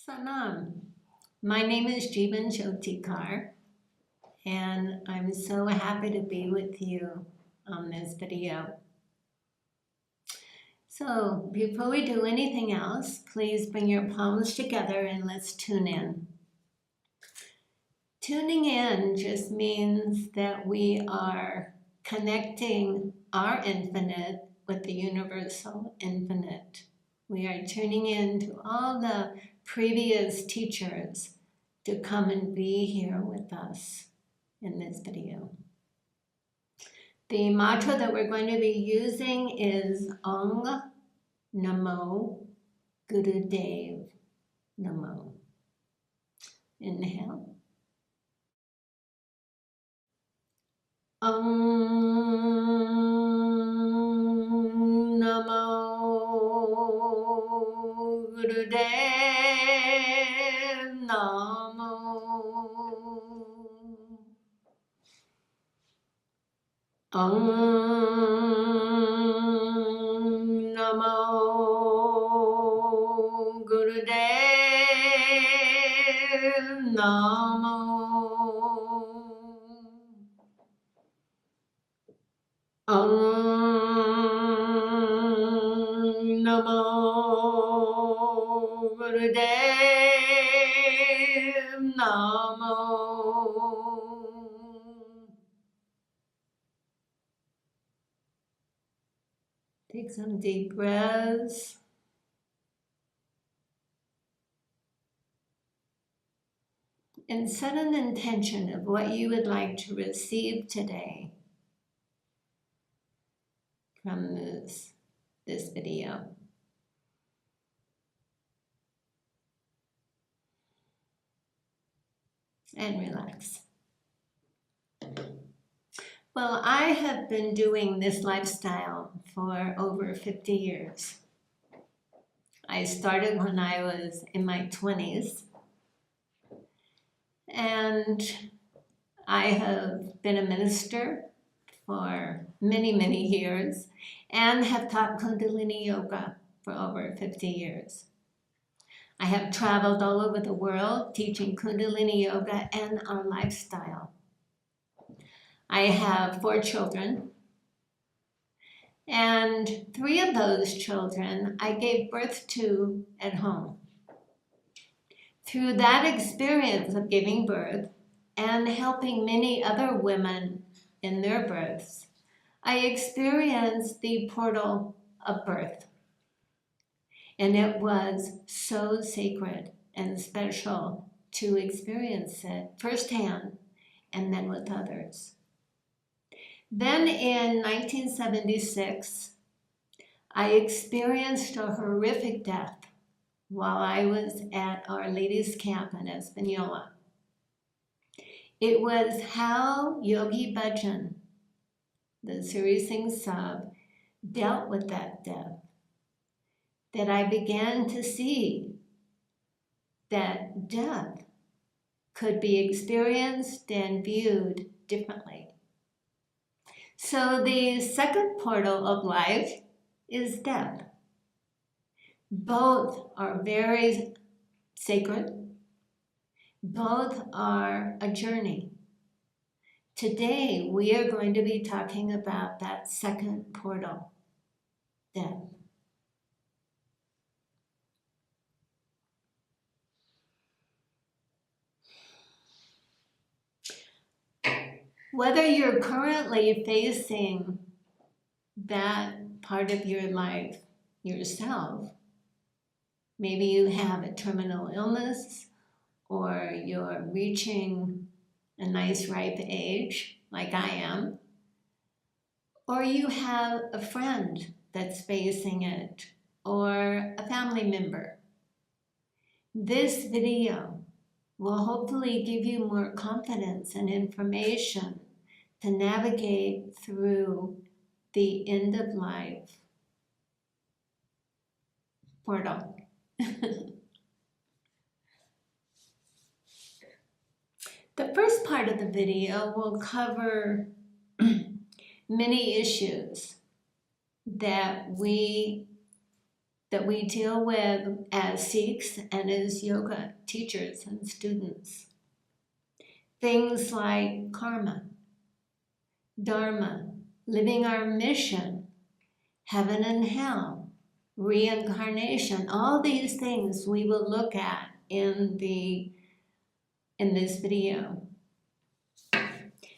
Salam. My name is Jeevan Jyotikar, and I'm so happy to be with you on this video. So before we do anything else, please bring your palms together and let's tune in. Tuning in just means that we are connecting our infinite with the universal infinite. We are tuning in to all the previous teachers to come and be here with us in this video. The mantra that we're going to be using is Ong Namo Gurudev Namo. Inhale. Om Namo Gurudev Namo. Om Namo Gurudev Namo. Om Namo Gurudev Namo. Take some deep breaths. And set an intention of what you would like to receive today from this video. And relax. Well, I have been doing this lifestyle for over 50 years. I started when I was in my 20s, and I have been a minister for many, many years and have taught Kundalini Yoga for over 50 years. I have traveled all over the world teaching Kundalini Yoga and our lifestyle. I have 4 children, and 3 of those children I gave birth to at home. Through that experience of giving birth and helping many other women in their births, I experienced the portal of birth. And it was so sacred and special to experience it firsthand and then with others. Then in 1976, I experienced a horrific death while I was at Our Lady's Camp in Espanola. It was how Yogi Bhajan, the Sri Singh Sahib, dealt with that death that I began to see that death could be experienced and viewed differently. So the second portal of life is death. Both are very sacred. Both are a journey. Today, we are going to be talking about that second portal, death. Whether you're currently facing that part of your life yourself, maybe you have a terminal illness, or you're reaching a nice ripe age, like I am, or you have a friend that's facing it, or a family member. This video will hopefully give you more confidence and information to navigate through the end of life portal. The first part of the video will cover many issues that we that we deal with as Sikhs and as yoga teachers and students. Things like karma, dharma, living our mission, heaven and hell, reincarnation, all these things we will look at in this video.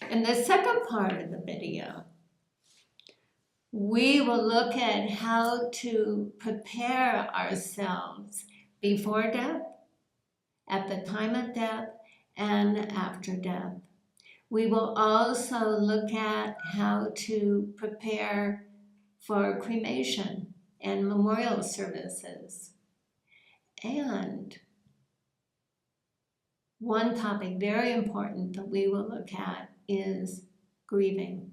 In the second part of the video, we will look at how to prepare ourselves before death, at the time of death, and after death. We will also look at how to prepare for cremation and memorial services. And one topic very important that we will look at is grieving.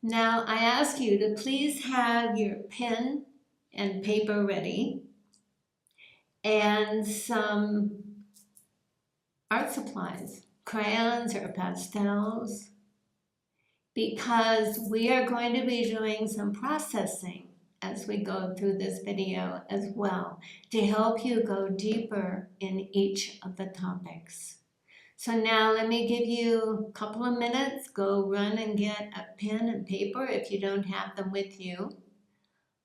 Now, I ask you to please have your pen and paper ready and some art supplies, crayons or pastels, because we are going to be doing some processing as we go through this video as well to help you go deeper in each of the topics. So now let me give you a couple of minutes. Go run and get a pen and paper if you don't have them with you,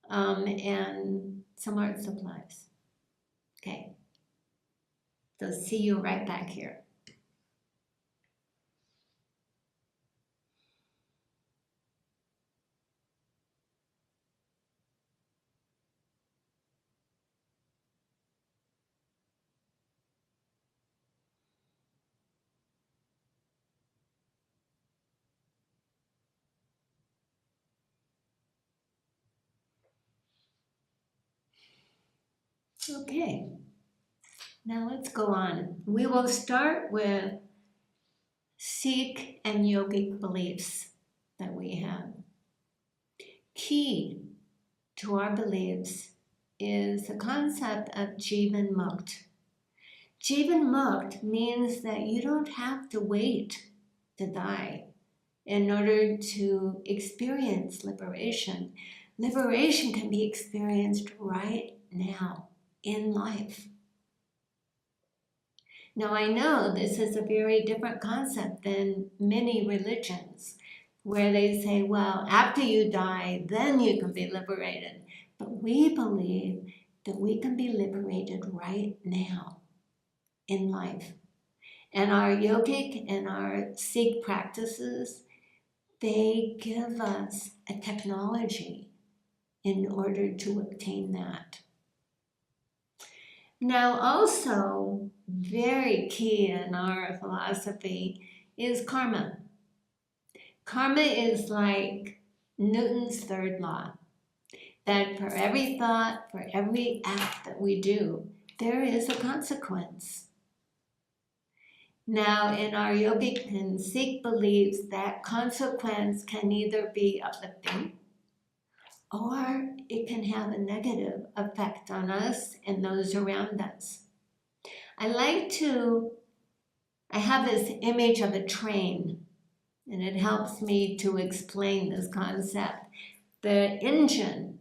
and some art supplies. Okay, so see you right back here. Okay, now let's go on. We will start with Sikh and yogic beliefs that we have. Key to our beliefs is the concept of Jivan Mukt. Jivan Mukt means that you don't have to wait to die in order to experience liberation. Liberation can be experienced right now in life. Now, I know this is a very different concept than many religions, where they say, well, after you die, then you can be liberated. But we believe that we can be liberated right now in life. And our yogic and our Sikh practices, they give us a technology in order to obtain that. Now, also, very key in our philosophy is karma. Karma is like Newton's third law, that for every thought, for every act that we do, there is a consequence. Now, in our yogic and Sikh beliefs, that consequence can either be uplifting or it can have a negative effect on us and those around us. I have this image of a train, and it helps me to explain this concept. The engine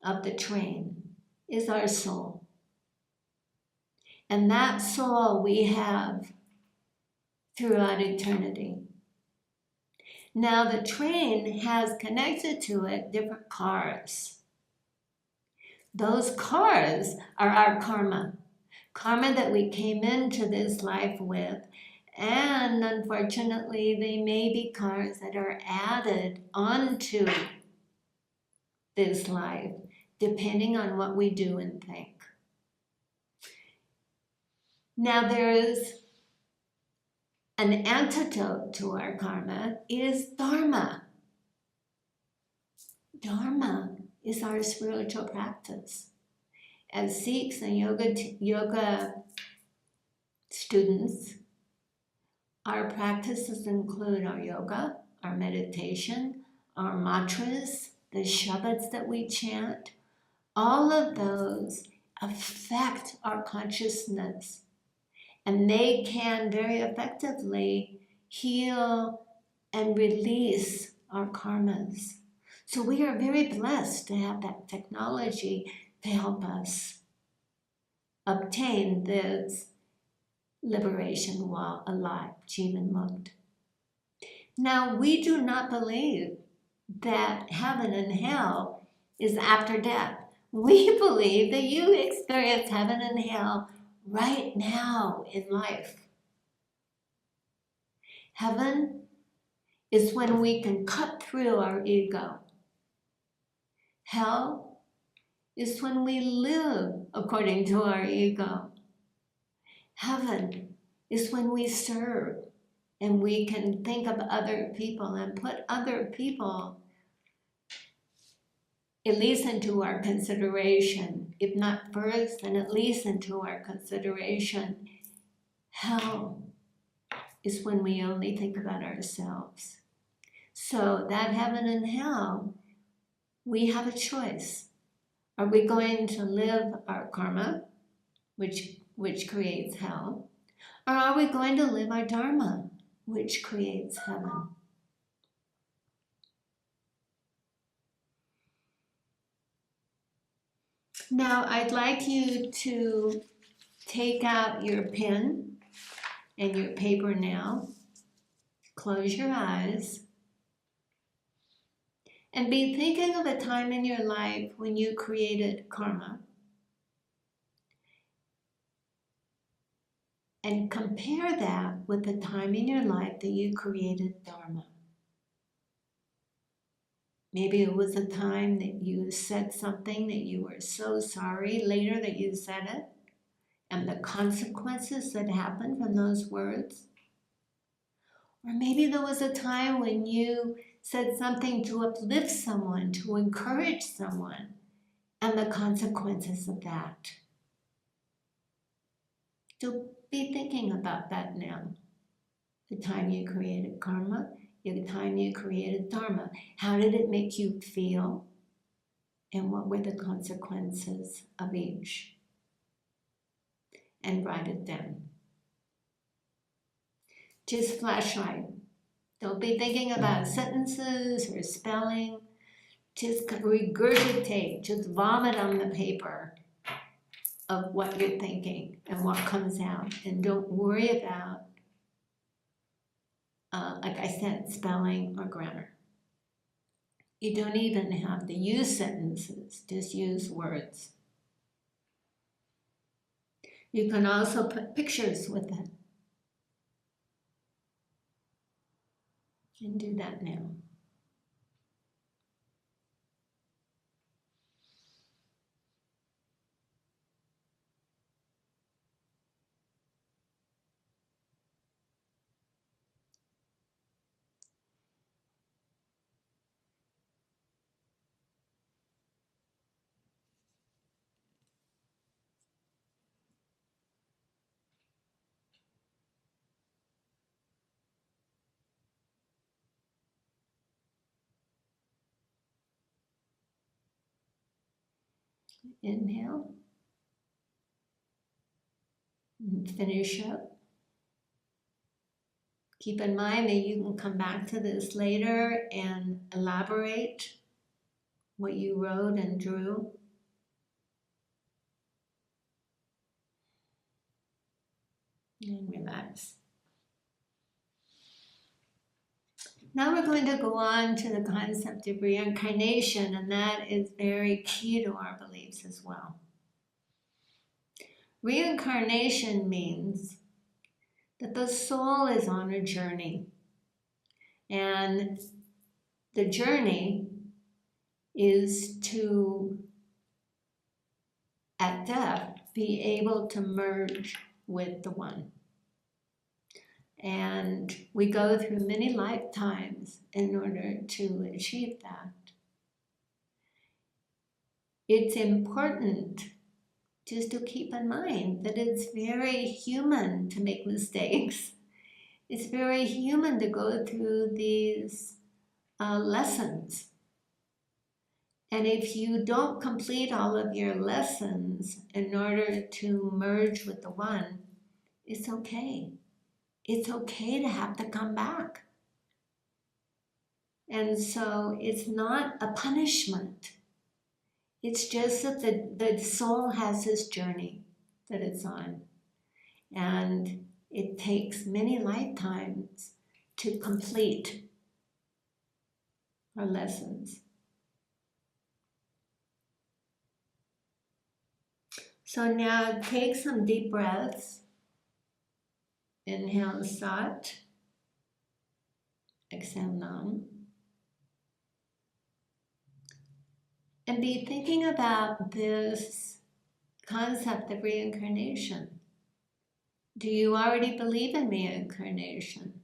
of the train is our soul. And that soul we have throughout eternity. Now the train has connected to it different cars. Those cars are our karma. Karma that we came into this life with, and unfortunately they may be cars that are added onto this life, depending on what we do and think. Now there is an antidote to our karma is dharma. Dharma is our spiritual practice. As Sikhs and yoga students, our practices include our yoga, our meditation, our mantras, the shabads that we chant. All of those affect our consciousness, and they can very effectively heal, and release our karmas. So we are very blessed to have that technology to help us obtain this liberation while alive, Jivan Mukta. Now, we do not believe that heaven and hell is after death. We believe that you experience heaven and hell right now in life. Heaven is when we can cut through our ego. Hell is when we live according to our ego. Heaven is when we serve and we can think of other people and put other people at least into our consideration. If not first, then at least into our consideration. Hell is when we only think about ourselves. So that heaven and hell, we have a choice. Are we going to live our karma, which creates hell, or are we going to live our dharma, which creates heaven? Now, I'd like you to take out your pen and your paper now. Close your eyes and be thinking of a time in your life when you created karma. And compare that with the time in your life that you created dharma. Maybe it was a time that you said something that you were so sorry later that you said it, and the consequences that happened from those words. Or maybe there was a time when you said something to uplift someone, to encourage someone, and the consequences of that. So be thinking about that now. The time you created karma, the time you created dharma. How did it make you feel? And what were the consequences of each? And write it down. Just flashlight. Don't be thinking about sentences or spelling. Just regurgitate, just vomit on the paper of what you're thinking and what comes out. And don't worry about, like I said, spelling or grammar. You don't even have to use sentences, just use words. You can also put pictures with it. And do that now. Inhale. And finish up. Keep in mind that you can come back to this later and elaborate what you wrote and drew. And relax. Now we're going to go on to the concept of reincarnation, and that is very key to our beliefs as well. Reincarnation means that the soul is on a journey, and the journey is to, at death, be able to merge with the One. And we go through many lifetimes in order to achieve that. It's important just to keep in mind that it's very human to make mistakes. It's very human to go through these lessons. And if you don't complete all of your lessons in order to merge with the One, it's okay. it's okay to have to come back. And so it's not a punishment. It's just that the soul has this journey that it's on. And it takes many lifetimes to complete our lessons. So now take some deep breaths. Inhale Sat. Exhale Nam. And be thinking about this concept of reincarnation. Do you already believe in reincarnation?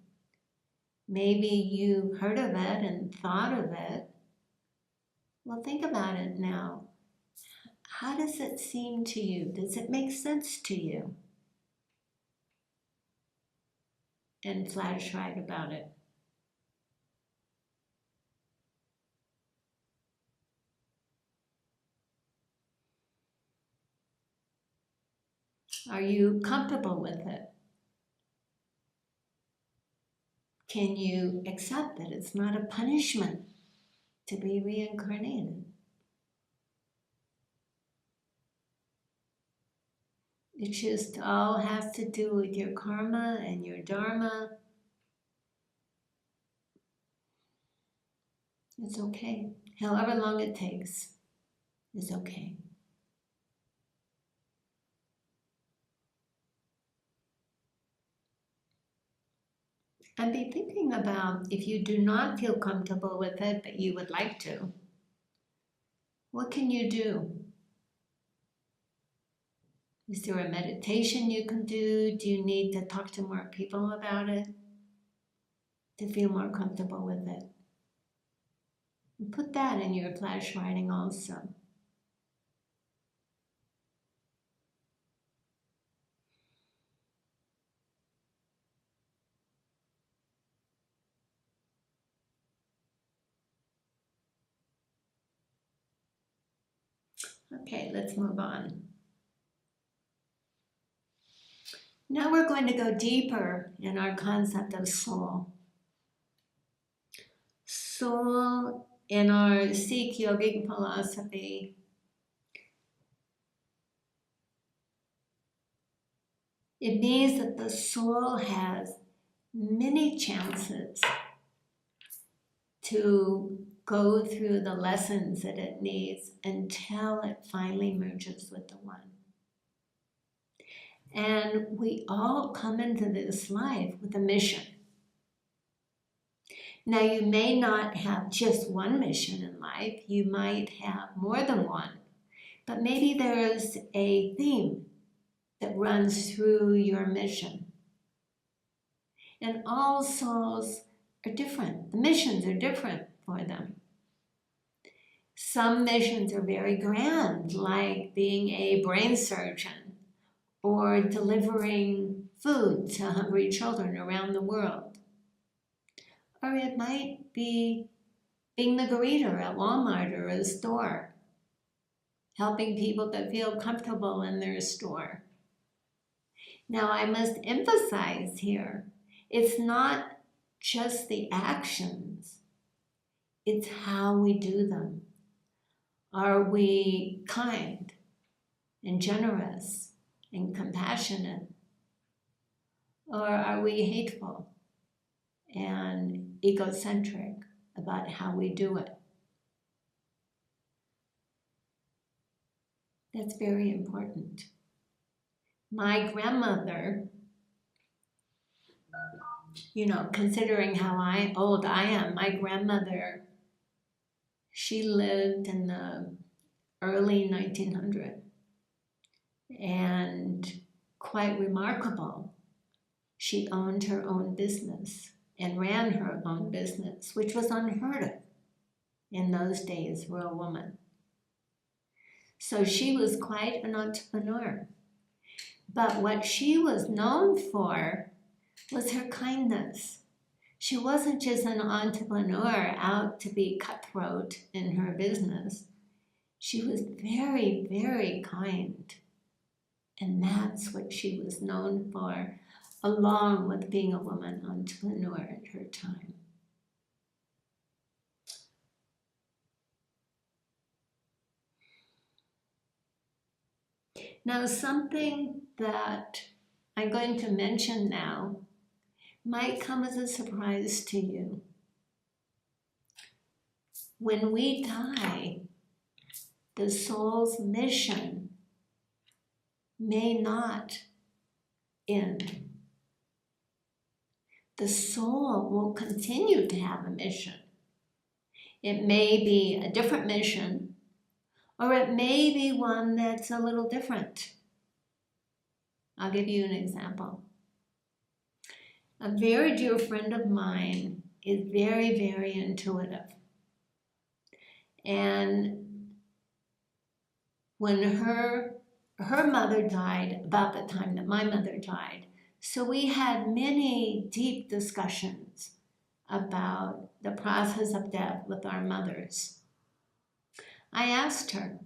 Maybe you heard of it and thought of it. Well, think about it now. How does it seem to you? Does it make sense to you? And flash write about it. Are you comfortable with it? Can you accept that it's not a punishment to be reincarnated? It just all has to do with your karma and your dharma. It's okay. However long it takes is okay. And be thinking about, if you do not feel comfortable with it, but you would like to, what can you do? Is there a meditation you can do? Do you need to talk to more people about it to feel more comfortable with it? And put that in your flash writing also. Okay, let's move on. Now we're going to go deeper in our concept of soul. Soul, in our Sikh yogic philosophy, it means that the soul has many chances to go through the lessons that it needs until it finally merges with the One. And we all come into this life with a mission. Now, you may not have just one mission in life. You might have more than one. But maybe there's a theme that runs through your mission. And all souls are different. The missions are different for them. Some missions are very grand, like being a brain surgeon or delivering food to hungry children around the world. Or it might be being the greeter at Walmart or a store, helping people to feel comfortable in their store. Now, I must emphasize here, it's not just the actions, it's how we do them. Are we kind and generous and compassionate? Or are we hateful and egocentric about how we do it? That's very important. My grandmother, considering how old I am, my grandmother, she lived in the early 1900s, and quite remarkable. She owned her own business and ran her own business, which was unheard of in those days for a woman. So she was quite an entrepreneur. But what she was known for was her kindness. She wasn't just an entrepreneur out to be cutthroat in her business. She was very, very kind. And that's what she was known for. along with being a woman entrepreneur at her time. Now, something that I'm going to mention now might come as a surprise to you. When we die, the soul's mission may not end. The soul will continue to have a mission. It may be a different mission, or it may be one that's a little different. I'll give you an example. A very dear friend of mine is very, very intuitive. And when her mother died about the time that my mother died, so we had many deep discussions about the process of death with our mothers. I asked her,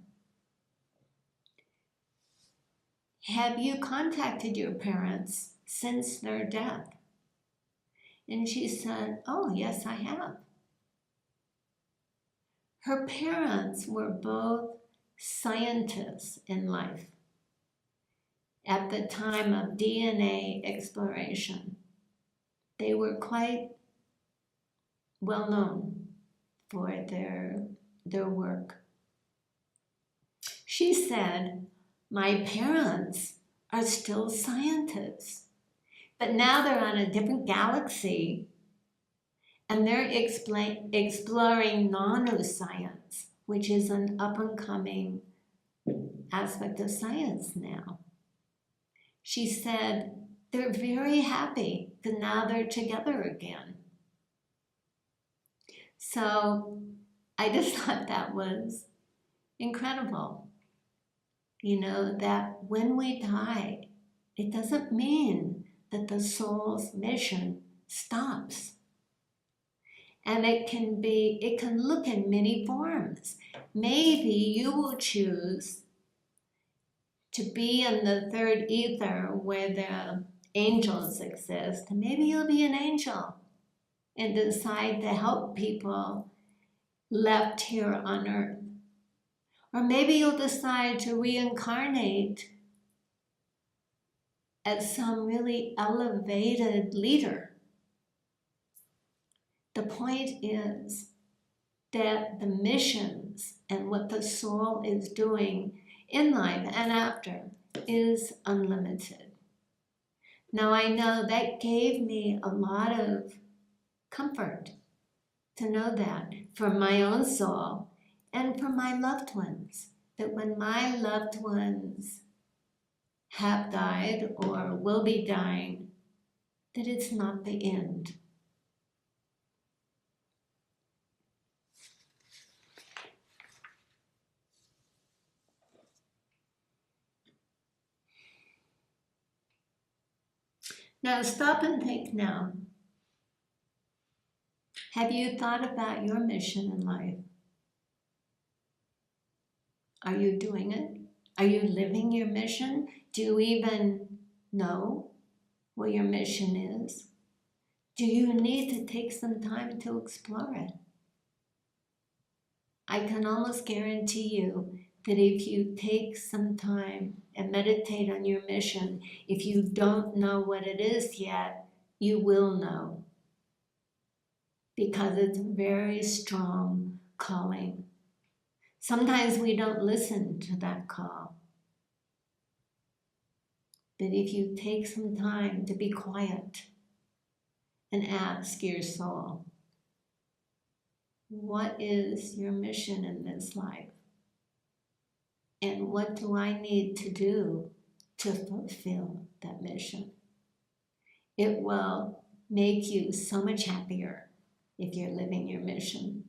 have you contacted your parents since their death? And she said, oh, yes, I have. Her parents were both scientists in life at the time of DNA exploration. They were quite well known for their work. She said, my parents are still scientists, but now they're on a different galaxy and they're exploring nanoscience, which is an up-and-coming aspect of science now. She said they're very happy that now they're together again. So I just thought that was incredible. You know, that when we die, it doesn't mean that the soul's mission stops. And it can look in many forms. Maybe you will choose to be in the third ether where the angels exist. Maybe you'll be an angel and decide to help people left here on earth. Or maybe you'll decide to reincarnate as some really elevated leader. The point is that the missions and what the soul is doing in life and after is unlimited. Now I know that gave me a lot of comfort to know that for my own soul and for my loved ones, that when my loved ones have died or will be dying, that it's not the end. Now stop and think now. Have you thought about your mission in life? Are you doing it? Are you living your mission? Do you even know what your mission is? Do you need to take some time to explore it? I can almost guarantee you that if you take some time and meditate on your mission, if you don't know what it is yet, you will know. Because it's a very strong calling. Sometimes we don't listen to that call. But if you take some time to be quiet and ask your soul, what is your mission in this life? And what do I need to do to fulfill that mission? It will make you so much happier if you're living your mission.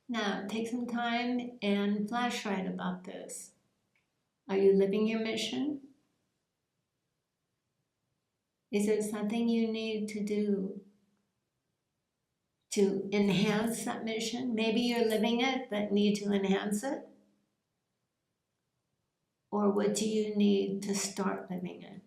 Now, take some time and flash write about this. Are you living your mission? Is there something you need to do to enhance that mission? Maybe you're living it but need to enhance it. Or what do you need to start living it?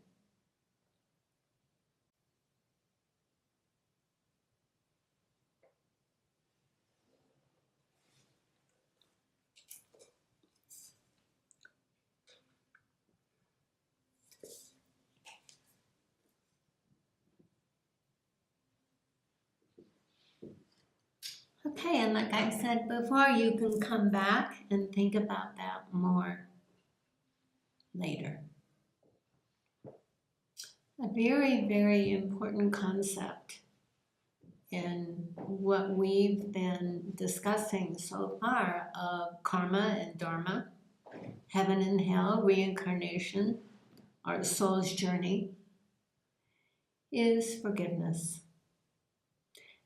Okay, and like I said before, you can come back and think about that more later. A very, very important concept in what we've been discussing so far of karma and dharma, heaven and hell, reincarnation, our soul's journey, is forgiveness.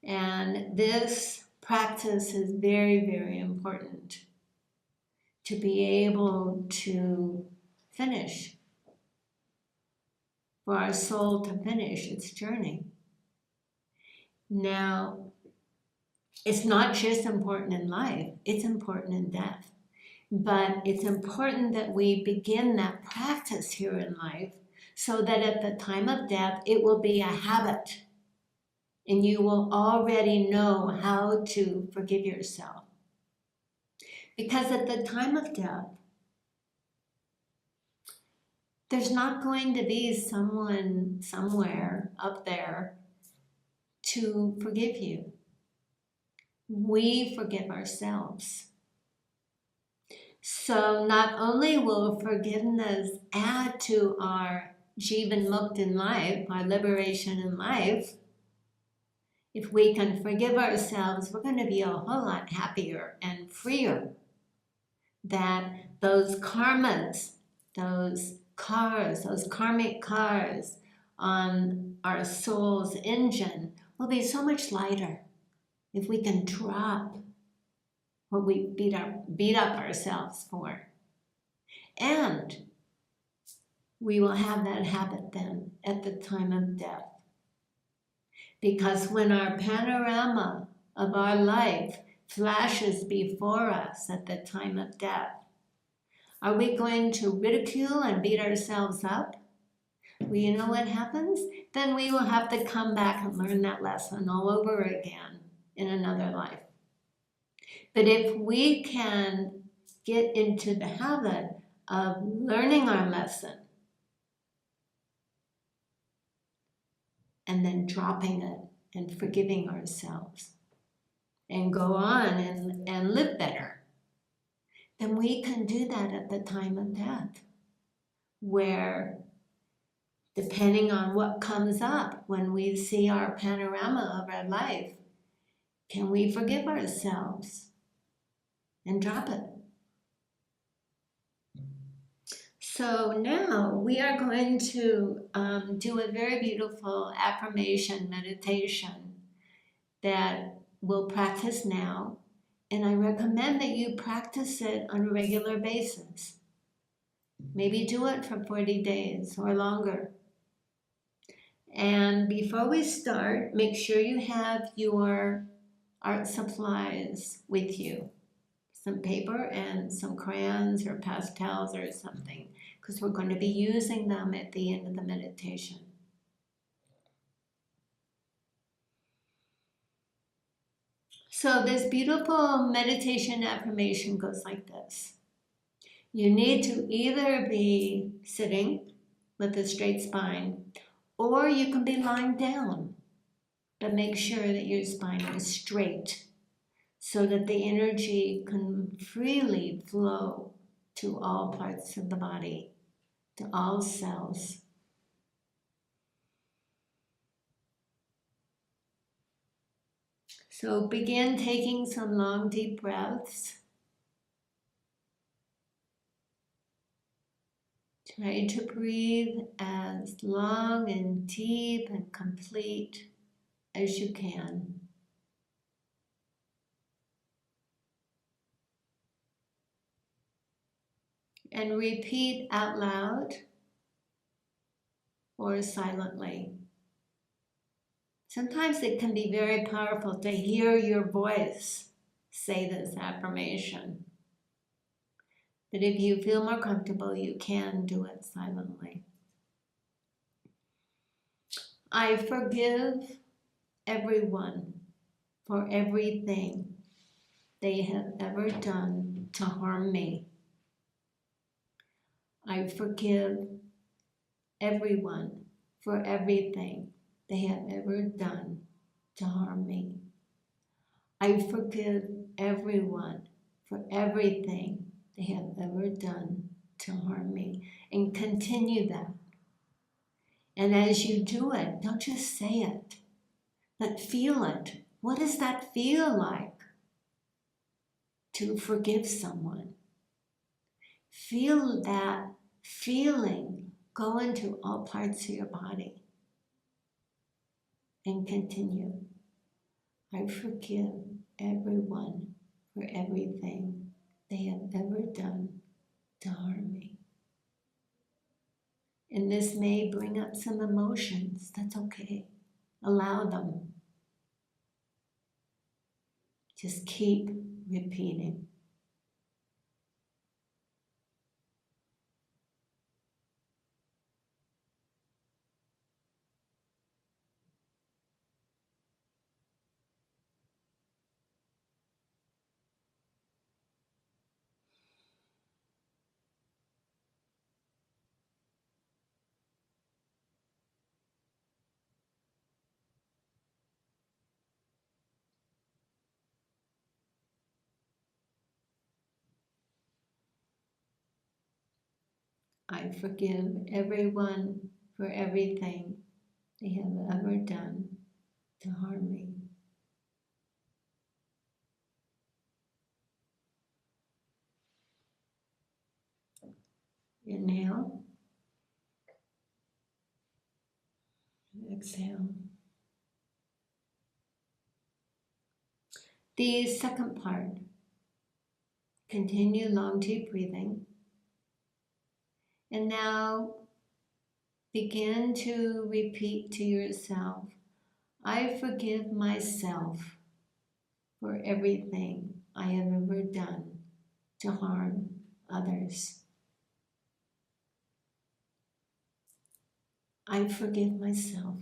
And this practice is very, very important to be able to finish, for our soul to finish its journey. Now, it's not just important in life, it's important in death. But it's important that we begin that practice here in life so that at the time of death, it will be a habit. And you will already know how to forgive yourself. Because at the time of death, there's not going to be someone somewhere up there to forgive you. We forgive ourselves. So not only will forgiveness add to our Jivan Mukti in life, our liberation in life, if we can forgive ourselves, we're going to be a whole lot happier and freer. That those karmas, those cars, those karmic cars on our soul's engine will be so much lighter if we can drop what we beat up ourselves for. And we will have that habit then at the time of death. Because when our panorama of our life flashes before us at the time of death, are we going to ridicule and beat ourselves up? Well, you know what happens? Then we will have to come back and learn that lesson all over again in another life. But if we can get into the habit of learning our lesson and then dropping it and forgiving ourselves and go on and live better, then we can do that at the time of death, where depending on what comes up when we see our panorama of our life, can we forgive ourselves and drop it? So now we are going to do a very beautiful affirmation meditation that we'll practice now. And I recommend that you practice it on a regular basis. Maybe do it for 40 days or longer. And before we start, make sure you have your art supplies with you. Some paper and some crayons or pastels or something, because we're going to be using them at the end of the meditation. So this beautiful meditation affirmation goes like this. You need to either be sitting with a straight spine, or you can be lying down, but make sure that your spine is straight so that the energy can freely flow to all parts of the body, to all cells. So begin taking some long, deep breaths. Try to breathe as long and deep and complete as you can. And repeat out loud or silently. Sometimes it can be very powerful to hear your voice say this affirmation. But if you feel more comfortable, you can do it silently. I forgive everyone for everything they have ever done to harm me. I forgive everyone for everything they have ever done to harm me. I forgive everyone for everything they have ever done to harm me. And continue that. And as you do it, don't just say it, but feel it. What does that feel like to forgive someone? Feel that feeling go into all parts of your body. And continue. I forgive everyone for everything they have ever done to harm me. And this may bring up some emotions. That's okay. Allow them. Just keep repeating. I forgive everyone for everything they have ever done to harm me. Inhale. Exhale. The second part. Continue long, deep breathing. And now begin to repeat to yourself, I forgive myself for everything I have ever done to harm others. I forgive myself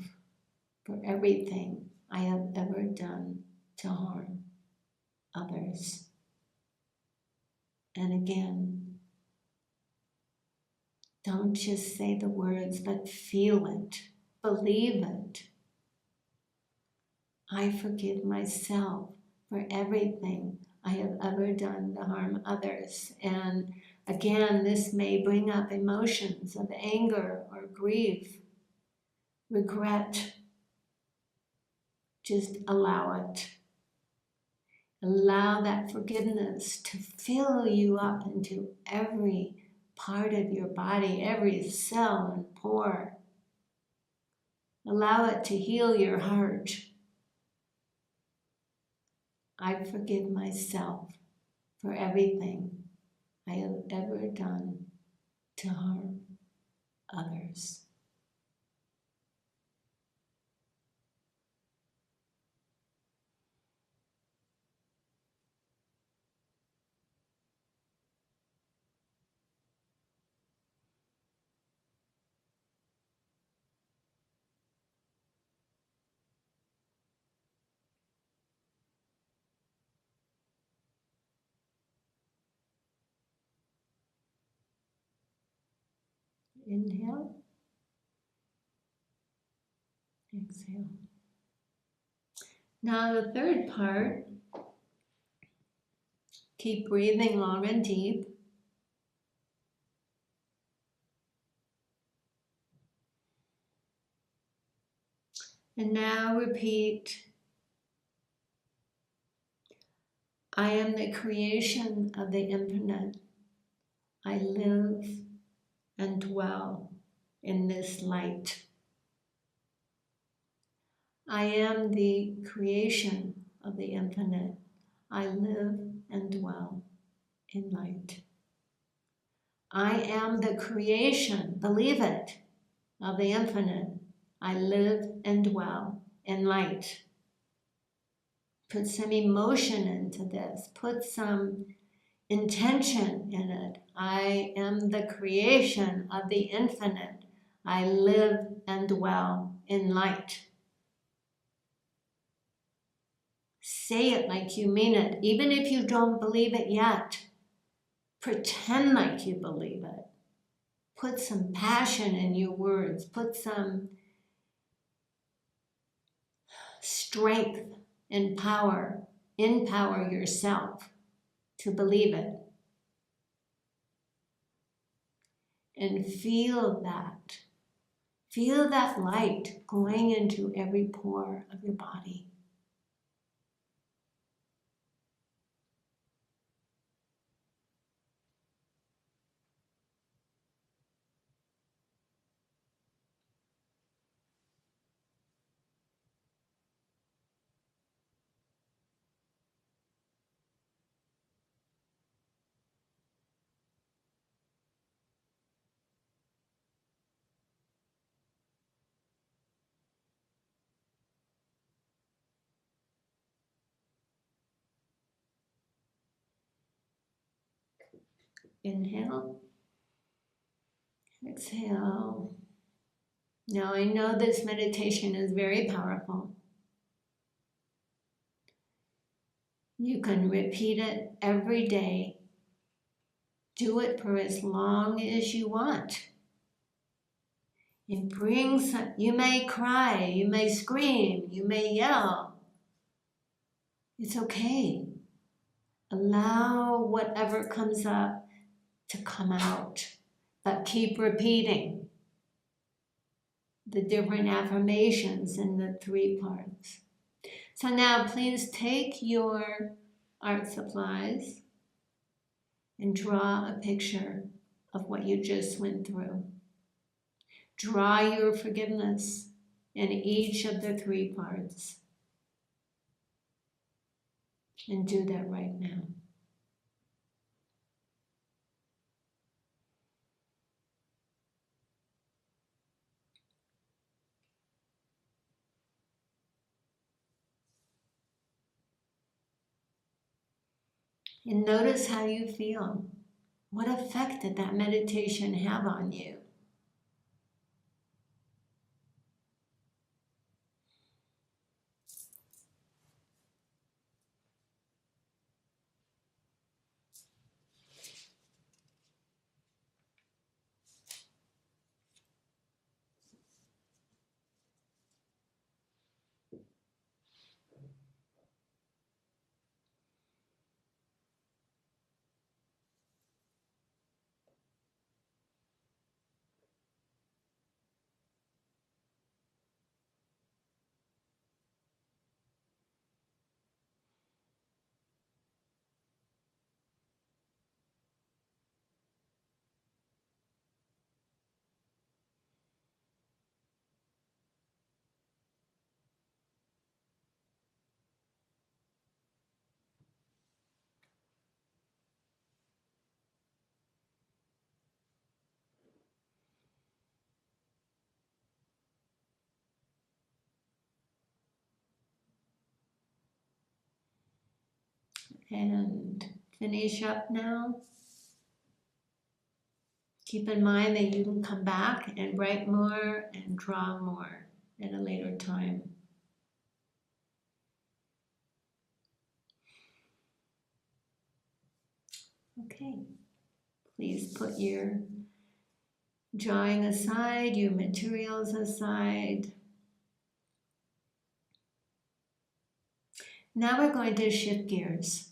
for everything I have ever done to harm others. And again, don't just say the words, but feel it, believe it. I forgive myself for everything I have ever done to harm others. And again, this may bring up emotions of anger or grief, regret. Just allow it. Allow that forgiveness to fill you up into every part of your body, every cell and pore. Allow it to heal your heart. I forgive myself for everything I have ever done to harm others. Inhale, exhale. Now the third part, keep breathing long and deep. And now repeat, I am the creation of the infinite. I live and dwell in this light. I am the creation of the infinite. I live and dwell in light. I am the creation, believe it, of the infinite. I live and dwell and light. Put some emotion into this. Put some intention in it. I am the creation of the infinite. I live and dwell in light. Say it like you mean it, even if you don't believe it yet. Pretend like you believe it. Put some passion in your words. Put some strength and power. Empower yourself to believe it. And feel that. Feel that light going into every pore of your body. Inhale. Exhale. Now I know this meditation is very powerful. You can repeat it every day. Do it for as long as you want. It brings, you may cry, you may scream, you may yell. It's okay. Allow whatever comes up to come out, but keep repeating the different affirmations in the 3 parts. So now please take your art supplies and draw a picture of what you just went through. Draw your forgiveness in each of the 3 parts. And do that right now. And notice how you feel. What effect did that meditation have on you? And finish up now. Keep in mind that you can come back and write more and draw more at a later time. Okay, please put your drawing aside, your materials aside. Now we're going to shift gears.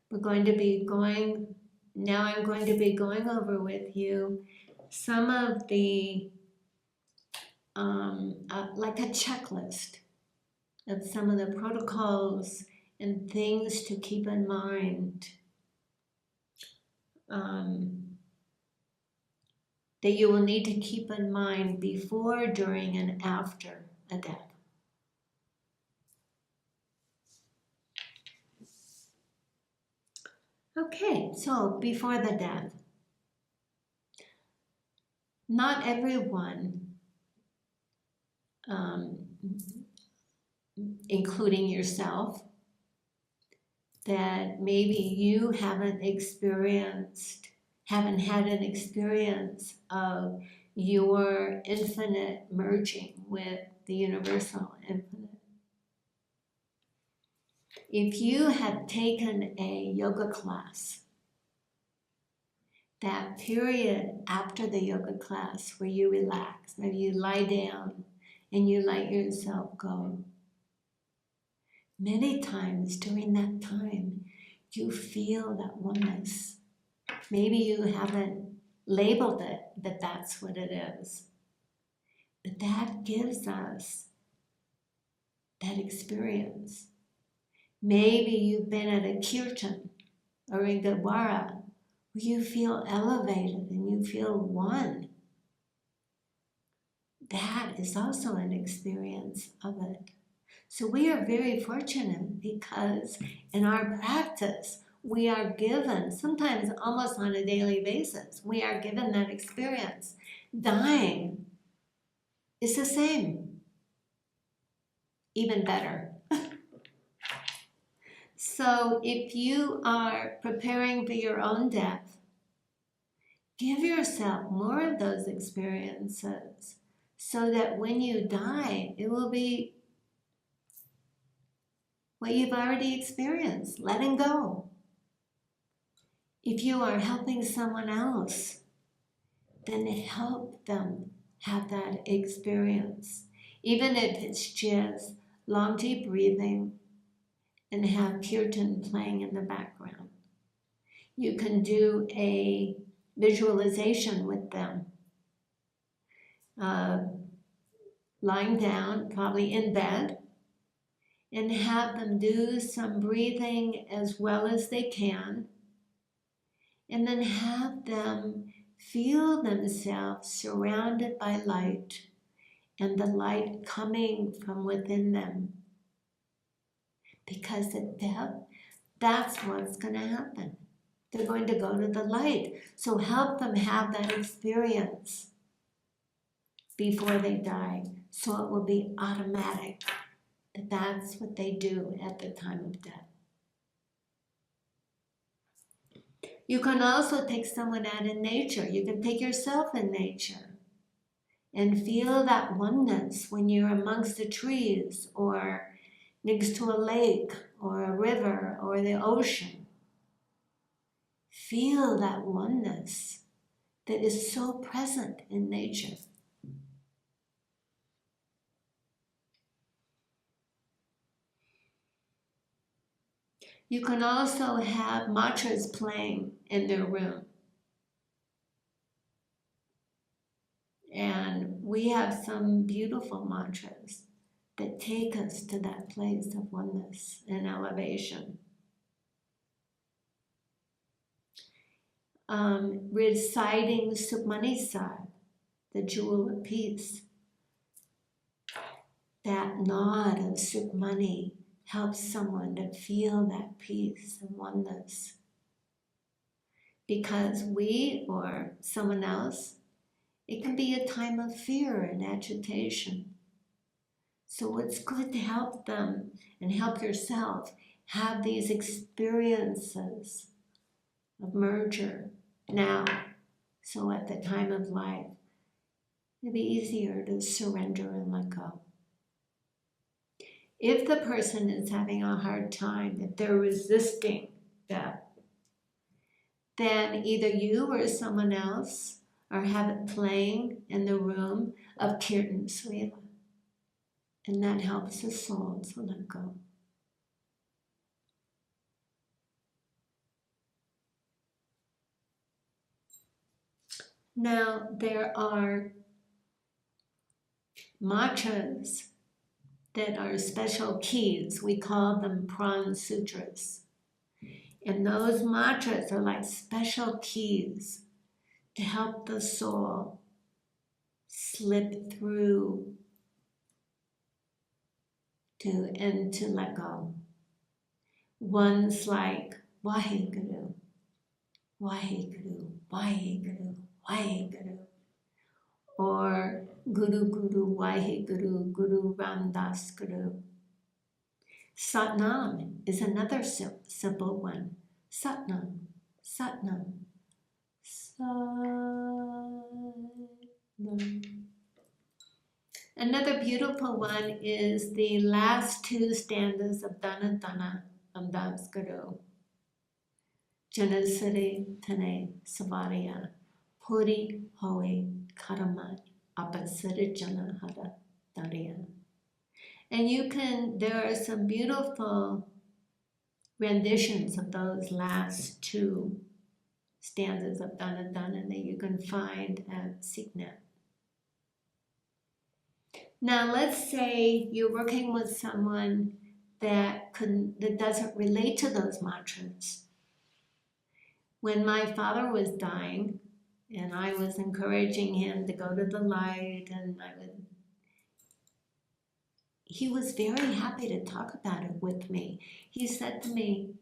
We're going to be going, now I'm going to be going over with you some of the, like a checklist of some of the protocols and things to keep in mind that you will need to keep in mind before, during, and after a death. Okay, so before the death, not everyone including yourself, that maybe you haven't had an experience of your infinite merging with the universal infinite. If you have taken a yoga class, that period after the yoga class where you relax, maybe you lie down and you let yourself go, many times during that time, you feel that oneness. Maybe you haven't labeled it that that's what it is, but that gives us that experience. Maybe you've been at a kirtan or in Gurdwara where you feel elevated and you feel one. That is also an experience of it. So we are very fortunate because in our practice, we are given, sometimes almost on a daily basis, we are given that experience. Dying is the same, even better. So if you are preparing for your own death, give yourself more of those experiences so that when you die, it will be what you've already experienced, letting go. If you are helping someone else, then help them have that experience. Even if it's just long, deep breathing and have kirtan playing in the background. You can do a visualization with them. Lying down, probably in bed, and have them do some breathing as well as they can, and then have them feel themselves surrounded by light and the light coming from within them. Because at death, that's what's going to happen. They're going to go to the light. So help them have that experience before they die, so it will be automatic that that's what they do at the time of death. You can also take someone out in nature. You can take yourself in nature and feel that oneness when you're amongst the trees or next to a lake or a river or the ocean. Feel that oneness that is so present in nature. You can also have mantras playing in their room. And we have some beautiful mantras that take us to that place of oneness and elevation. Reciting Sukhmani Sahib, the jewel of peace. That nod of Sukhmani helps someone to feel that peace and oneness. Because we or someone else, it can be a time of fear and agitation. So it's good to help them and help yourself have these experiences of merger now. So at the time of life, it'll be easier to surrender and let go. If the person is having a hard time, if they're resisting death, then either you or someone else or have it playing in the room of Kirtan Srila. And that helps the soul to let go. Now, there are mantras that are special keys. We call them Pran Sutras. And those mantras are like special keys to help the soul slip through and to let go. One's like Waheguru, Waheguru, Waheguru, Waheguru. Or Guru Guru Waheguru Guru Ramdas Guru. Satnam is another simple one. Satnam, Satnam, Satnam. Another beautiful one is the last two stanzas of Dana Dana Amdas Guru. Janasari Tane Savariya Puri Hoe Karama Apasari Jana Hara Dariya. And there are some beautiful renditions of those last two stanzas of Dana Dana that you can find at Signet. Now let's say you're working with someone that doesn't relate to those mantras. When my father was dying, and I was encouraging him to go to the light, and he was very happy to talk about it with me. He said to me,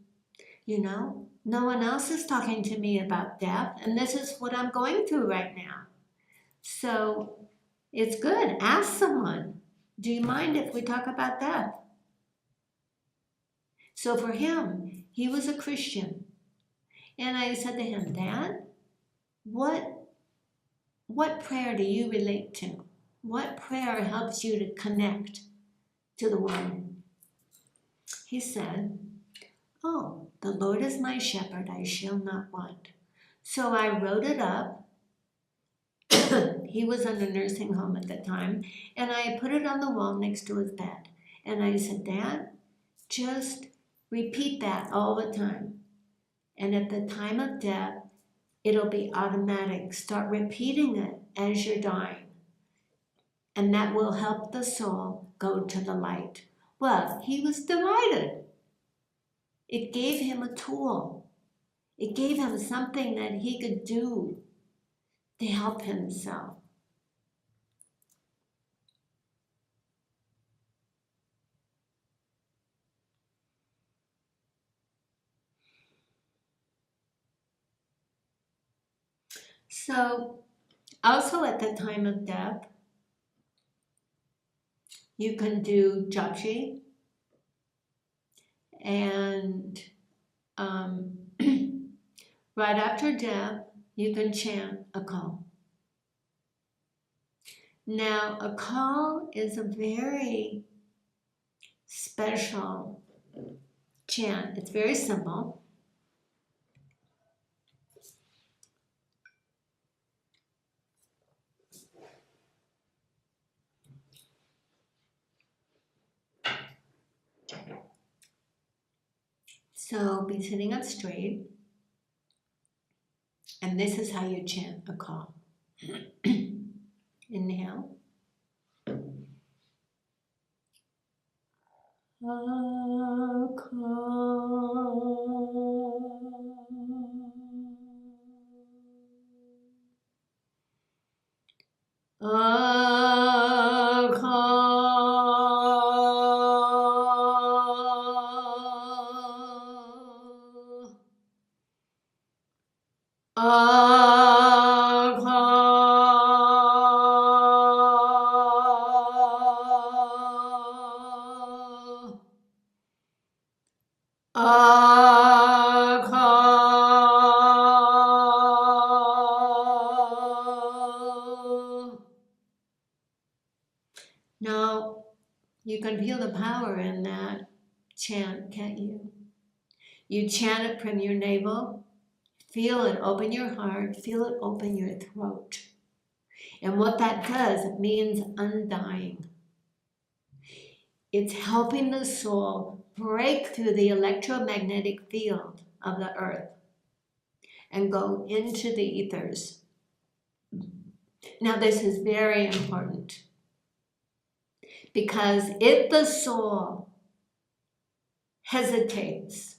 you know, no one else is talking to me about death, and this is what I'm going through right now. So it's good. Ask someone, do you mind if we talk about death? So for him, he was a Christian. And I said to him, Dad, what prayer do you relate to? What prayer helps you to connect to the one? He said, oh, the Lord is my shepherd, I shall not want. So I wrote it up. He was in a nursing home at the time, and I put it on the wall next to his bed. And I said, Dad, just repeat that all the time. And at the time of death, it'll be automatic. Start repeating it as you're dying. And that will help the soul go to the light. Well, he was delighted. It gave him a tool. It gave him something that he could do to help himself. So, also at the time of death, you can do japji, and right after death, you can chant a call. Now, a call is a very special chant. It's very simple. So be sitting up straight, and this is how you chant a call. Inhale. A Now, you can feel the power in that chant, can't you? You chant it from your navel, feel it open your heart, feel it open your throat. And what that does, it means undying. It's helping the soul break through the electromagnetic field of the earth and go into the ethers. Now, this is very important, because if the soul hesitates,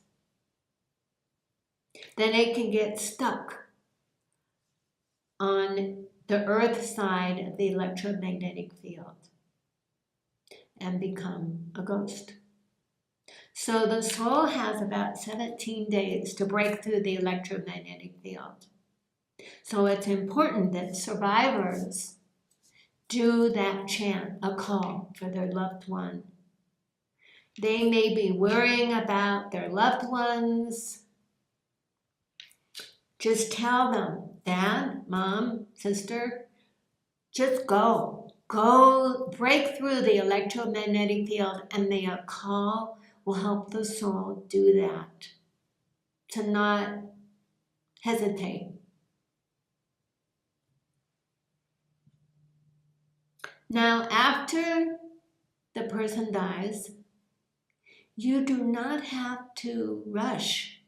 then it can get stuck on the earth side of the electromagnetic field and become a ghost. So the soul has about 17 days to break through the electromagnetic field. So it's important that survivors do that chant, a call for their loved one. They may be worrying about their loved ones. Just tell them, Dad, Mom, Sister, just go. Go break through the electromagnetic field, and the call will help the soul do that. To not hesitate. Now, after the person dies, you do not have to rush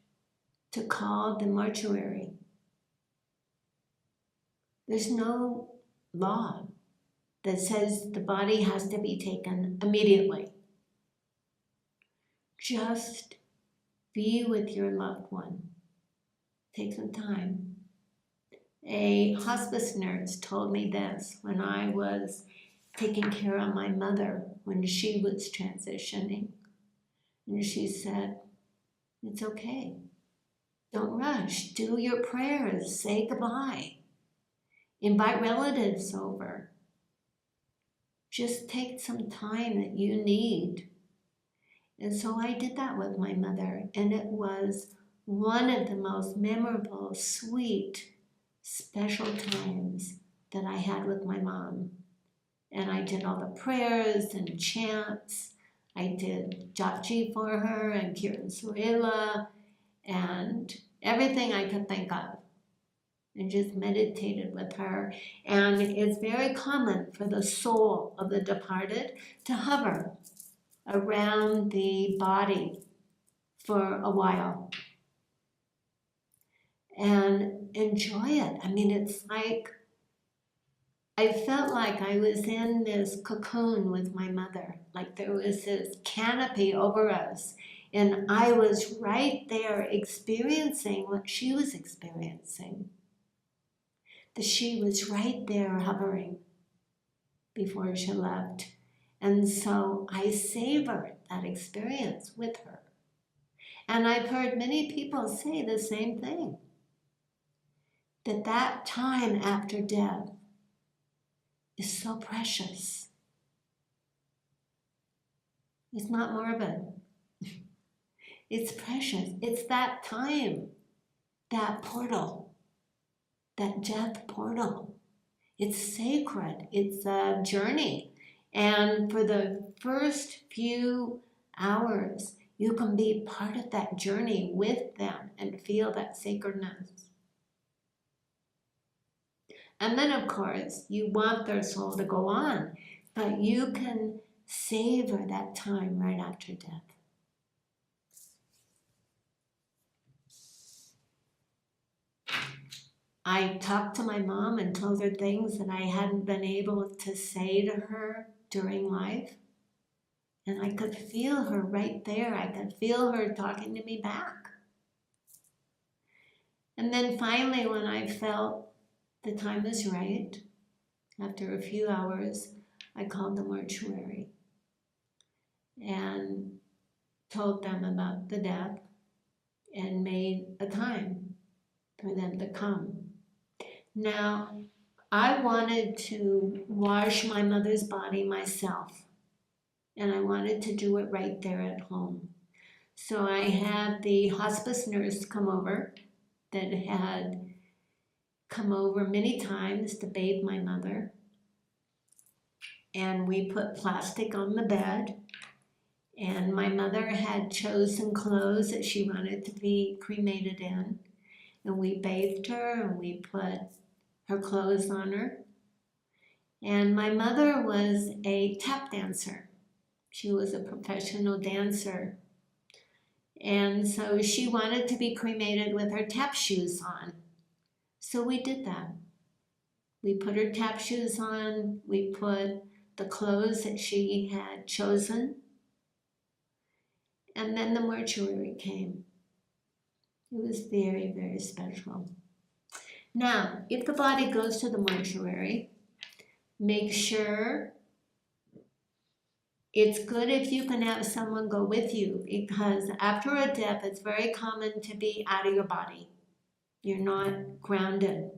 to call the mortuary. There's no law that says the body has to be taken immediately. Just be with your loved one. Take some time. A hospice nurse told me this when I was taking care of my mother when she was transitioning. And she said, it's okay. Don't rush. Do your prayers. Say goodbye. Invite relatives over. Just take some time that you need. And so I did that with my mother, and it was one of the most memorable, sweet, special times that I had with my mom. And I did all the prayers and chants. I did Japji for her and Kiran Surela and everything I could think of. And just meditated with her. And it's very common for the soul of the departed to hover around the body for a while and enjoy it. I mean, it's like, I felt like I was in this cocoon with my mother, like there was this canopy over us, and I was right there experiencing what she was experiencing. That she was right there hovering before she left. And so I savored that experience with her. And I've heard many people say the same thing, that that time after death is so precious. It's not morbid. It's precious. It's that time, that portal, that death portal. It's sacred. It's a journey. And for the first few hours, you can be part of that journey with them and feel that sacredness. And then, of course, you want their soul to go on, but you can savor that time right after death. I talked to my mom and told her things that I hadn't been able to say to her during life. And I could feel her right there. I could feel her talking to me back. And then finally, when I felt the time was right, after a few hours, I called the mortuary and told them about the death and made a time for them to come. Now, I wanted to wash my mother's body myself, and I wanted to do it right there at home. So I had the hospice nurse come over that had come over many times to bathe my mother. And we put plastic on the bed, and my mother had chosen clothes that she wanted to be cremated in. And we bathed her and we put her clothes on her. And my mother was a tap dancer. She was a professional dancer. And so she wanted to be cremated with her tap shoes on. So we did that. We put her tap shoes on, we put the clothes that she had chosen, and then the mortuary came. It was very, very special. Now, if the body goes to the mortuary, make sure it's good if you can have someone go with you, because after a death, it's very common to be out of your body. You're not grounded.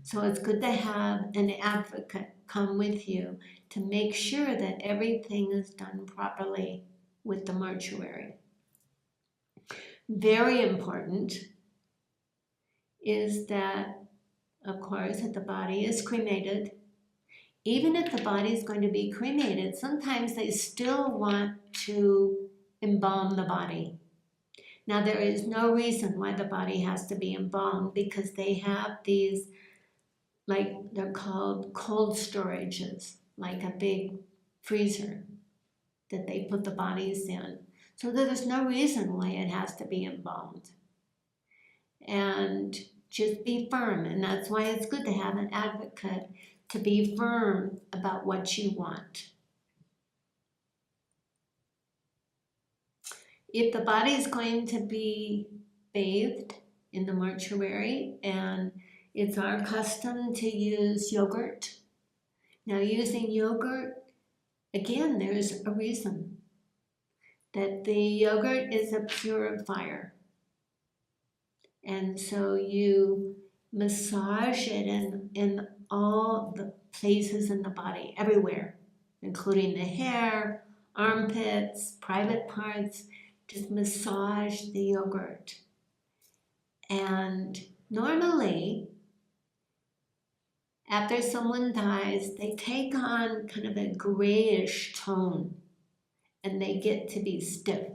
So it's good to have an advocate come with you to make sure that everything is done properly with the mortuary. Very important is that, of course, that the body is cremated. Even if the body is going to be cremated, sometimes they still want to embalm the body. Now, there is no reason why the body has to be embalmed because they have these, like they're called cold storages, like a big freezer that they put the bodies in. So there's no reason why it has to be embalmed. And just be firm, and that's why it's good to have an advocate to be firm about what you want. If the body is going to be bathed in the mortuary, and it's our custom to use yogurt. Now, using yogurt, again, there's a reason that the yogurt is a purifier. And so you massage it in all the places in the body, everywhere, including the hair, armpits, private parts. Just massage the yogurt. And normally, after someone dies, they take on kind of a grayish tone and they get to be stiff.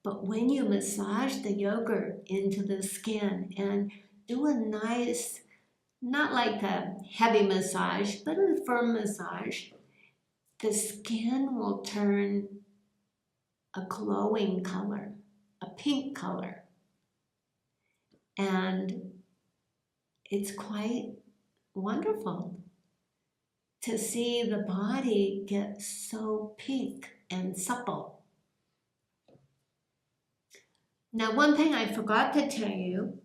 But when you massage the yogurt into the skin and do a nice, not like a heavy massage, but a firm massage, the skin will turn a glowing color, a pink color. And it's quite wonderful to see the body get so pink and supple. Now, one thing I forgot to tell you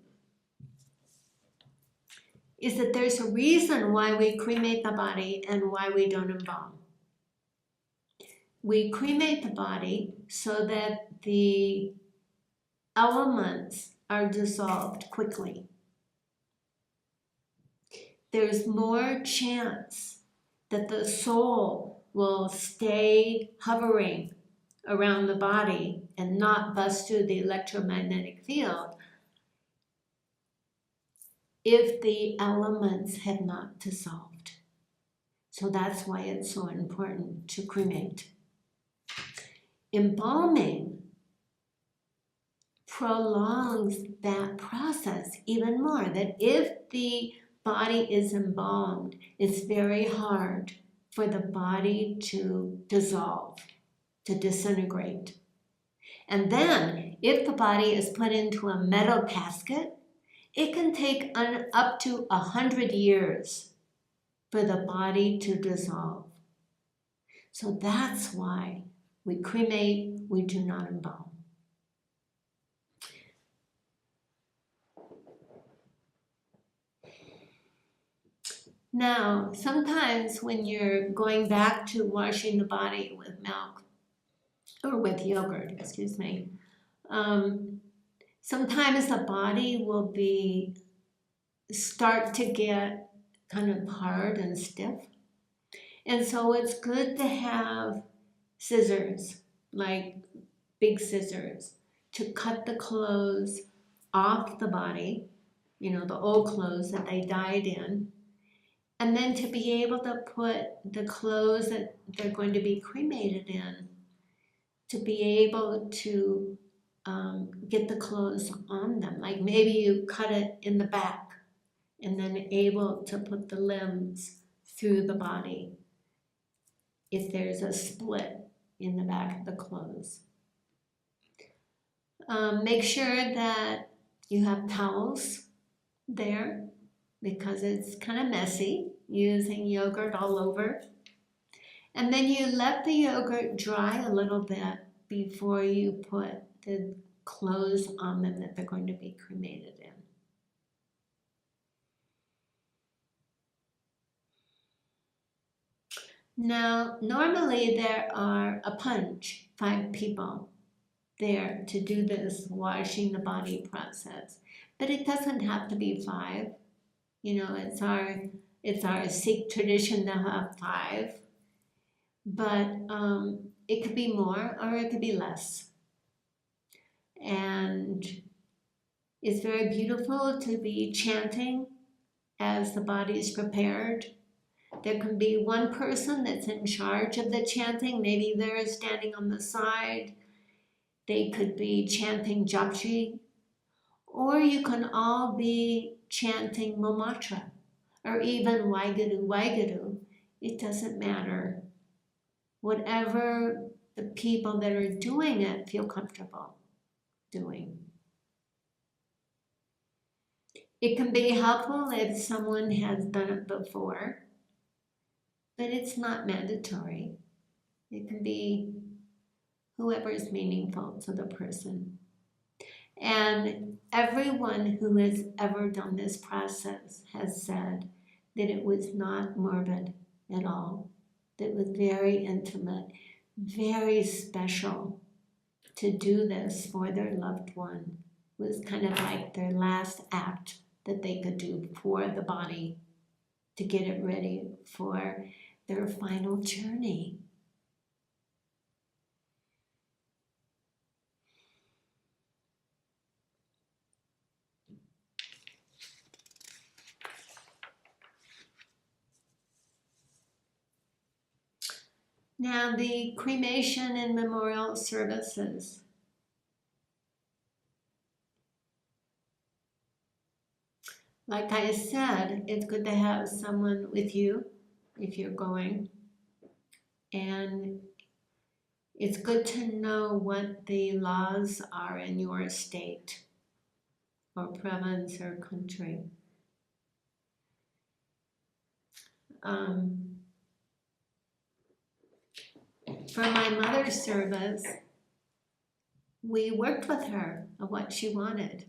is that there's a reason why we cremate the body and why we don't embalm. We cremate the body so that the elements are dissolved quickly. There's more chance that the soul will stay hovering around the body and not bust through the electromagnetic field if the elements have not dissolved. So that's why it's so important to cremate. Embalming prolongs that process even more, that if the body is embalmed, it's very hard for the body to dissolve, to disintegrate. And then, if the body is put into a metal casket, it can take up to 100 years for the body to dissolve. So that's why we cremate, we do not embalm. Now, sometimes when you're going back to washing the body with milk, or with yogurt, excuse me, sometimes the body will start to get kind of hard and stiff. And so it's good to have scissors, like big scissors, to cut the clothes off the body, the old clothes that they died in, and then to be able to put the clothes that they're going to be cremated in, to be able to get the clothes on them. Like maybe you cut it in the back and then able to put the limbs through the body if there's a split in the back of the clothes. Make sure that you have towels there because it's kind of messy using yogurt all over. And then you let the yogurt dry a little bit before you put the clothes on them that they're going to be cremated in. Now, normally there are a punch, 5 people there to do this washing the body process, but it doesn't have to be 5. It's our It's our Sikh tradition to have 5, but it could be more or it could be less. And it's very beautiful to be chanting as the body is prepared. There can be one person that's in charge of the chanting. Maybe they're standing on the side. They could be chanting Japji. Or you can all be chanting Momatra, or even Waheguru, Waheguru. It doesn't matter. Whatever the people that are doing it feel comfortable doing. It can be helpful if someone has done it before, but it's not mandatory. It can be whoever is meaningful to the person. And everyone who has ever done this process has said that it was not morbid at all. That it was very intimate, very special to do this for their loved one. It was kind of like their last act that they could do for the body to get it ready for their final journey. Now, the cremation and memorial services. Like I said, it's good to have someone with you if you're going. And it's good to know what the laws are in your state or province or country. For my mother's service, we worked with her on what she wanted.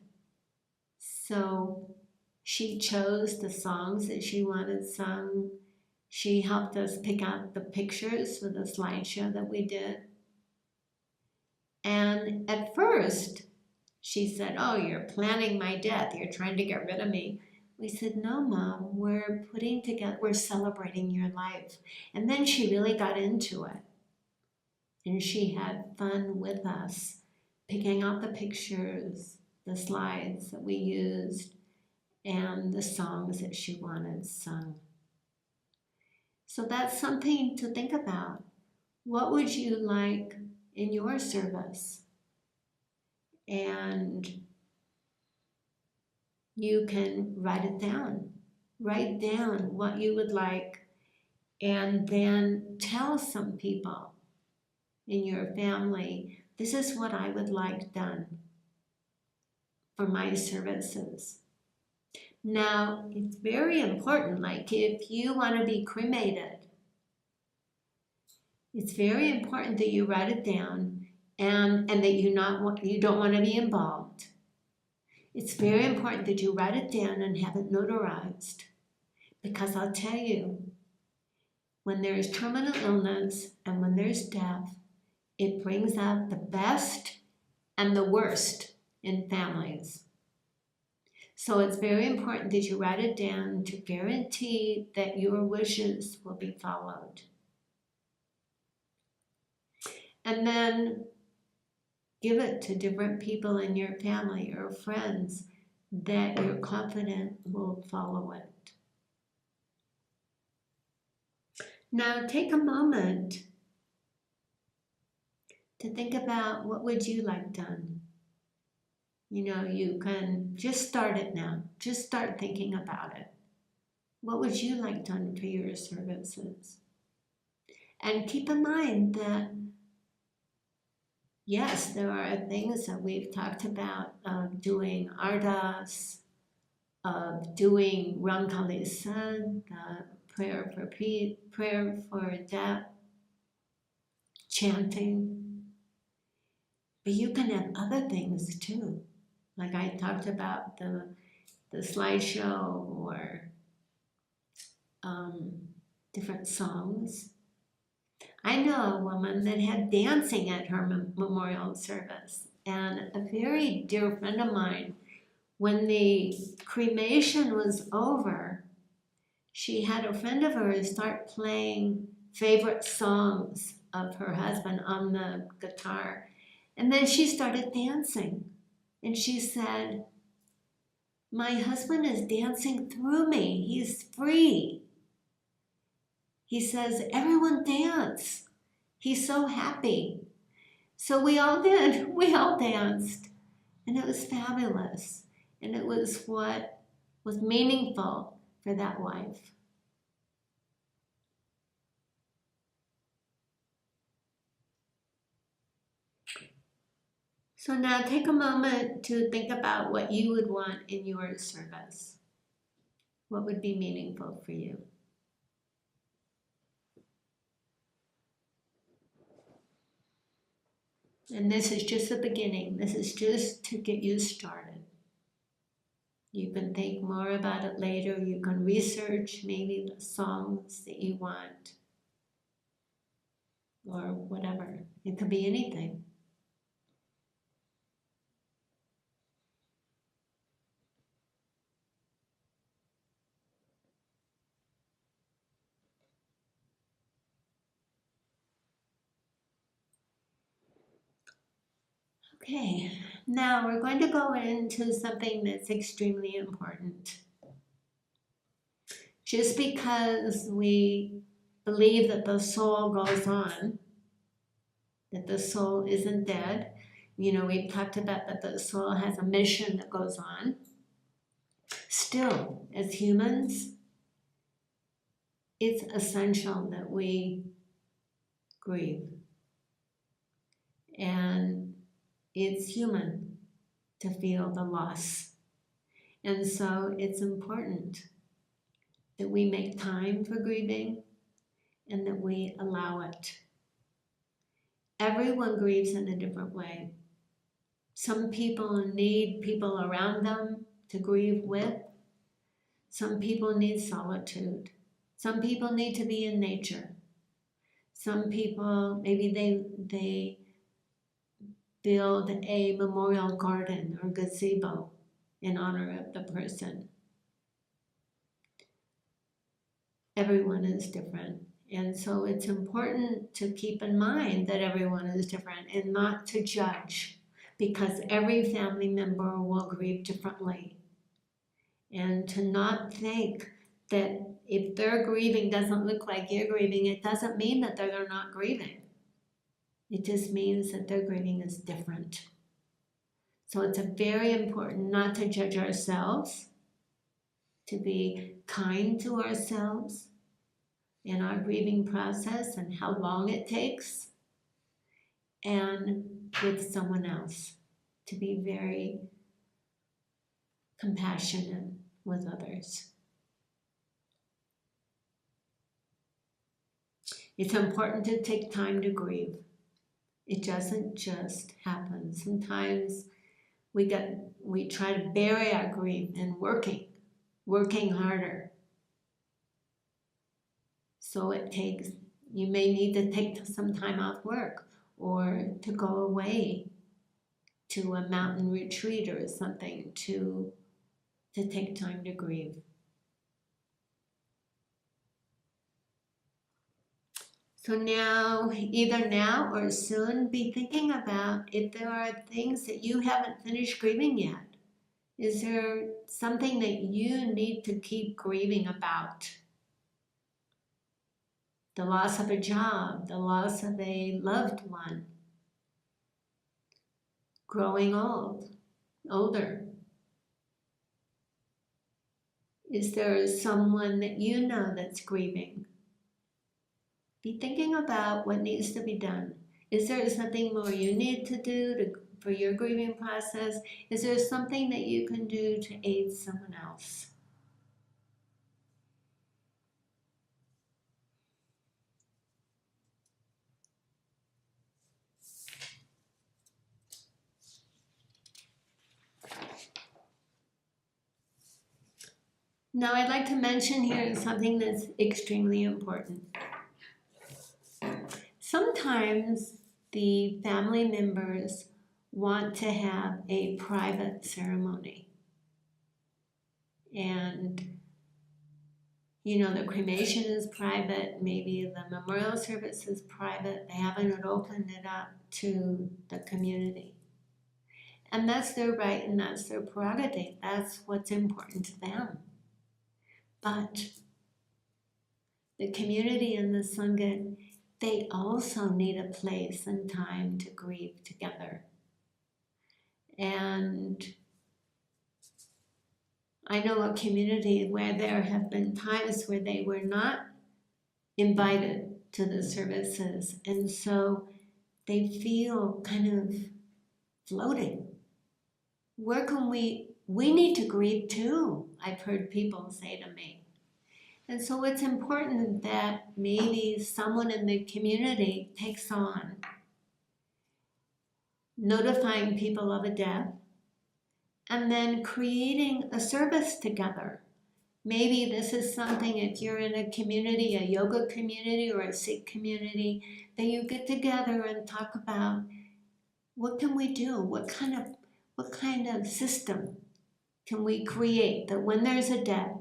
So she chose the songs that she wanted sung. She helped us pick out the pictures for the slideshow that we did. And at first, she said, "Oh, you're planning my death. You're trying to get rid of me." We said, "No, Mom, we're celebrating your life." And then she really got into it. And she had fun with us, picking out the pictures, the slides that we used, and the songs that she wanted sung. So that's something to think about. What would you like in your service? And you can write it down. Write down what you would like, and then tell some people in your family, this is what I would like done for my services. Now, it's very important, like if you want to be cremated, it's very important that you write it down and that you don't want to be involved. It's very important that you write it down and have it notarized, because I'll tell you, when there's terminal illness and when there's death, it brings out the best and the worst in families. So it's very important that you write it down to guarantee that your wishes will be followed. And then give it to different people in your family or friends that you're confident will follow it. Now take a moment to think about, what would you like done? You can just start it now. Just start thinking about it. What would you like done for your services? And keep in mind that, yes, there are things that we've talked about, of doing ardas, of doing Ram Kali San, prayer for death, chanting. But you can have other things too. Like I talked about the slideshow or different songs. I know a woman that had dancing at her memorial service, and a very dear friend of mine, when the cremation was over, she had a friend of hers start playing favorite songs of her husband on the guitar. And then she started dancing. And she said, "My husband is dancing through me. He's free." He says, "Everyone dance. He's so happy." So we all did. We all danced. And it was fabulous. And it was what was meaningful for that wife. So now take a moment to think about what you would want in your service. What would be meaningful for you? And this is just the beginning. This is just to get you started. You can think more about it later. You can research maybe the songs that you want or whatever. It could be anything. Okay, now we're going to go into something that's extremely important. Just because we believe that the soul goes on, that the soul isn't dead, we've talked about that the soul has a mission that goes on. Still, as humans, it's essential that we grieve. And it's human to feel the loss. And so it's important that we make time for grieving and that we allow it. Everyone grieves in a different way. Some people need people around them to grieve with. Some people need solitude. Some people need to be in nature. Some people, maybe they build a memorial garden or gazebo in honor of the person. Everyone is different. And so it's important to keep in mind that everyone is different and not to judge, because every family member will grieve differently. And to not think that if their grieving doesn't look like you're grieving, it doesn't mean that they're not grieving. It just means that their grieving is different. So it's very important not to judge ourselves, to be kind to ourselves in our grieving process and how long it takes, and with someone else, to be very compassionate with others. It's important to take time to grieve. It doesn't just happen. Sometimes we try to bury our grief in working harder. So you may need to take some time off work or to go away to a mountain retreat or something to take time to grieve. So now, either now or soon, be thinking about if there are things that you haven't finished grieving yet. Is there something that you need to keep grieving about? The loss of a job, the loss of a loved one, growing older. Is there someone that you know that's grieving? Be thinking about what needs to be done. Is there something more you need to do for your grieving process? Is there something that you can do to aid someone else? Now I'd like to mention here something that's extremely important. Sometimes the family members want to have a private ceremony. And You know, the cremation is private, maybe the memorial service is private, they haven't opened it up to the community. And that's their right and that's their prerogative. That's what's important to them. But the community and the Sangha, they also need a place and time to grieve together. And I know a community where there have been times where they were not invited to the services, and so they feel kind of floating. Where can we need to grieve too, I've heard people say to me. And so it's important that maybe someone in the community takes on notifying people of a death and then creating a service together. Maybe this is something, if you're in a community, a yoga community or a Sikh community, that you get together and talk about what can we do? What kind of system can we create that when there's a death,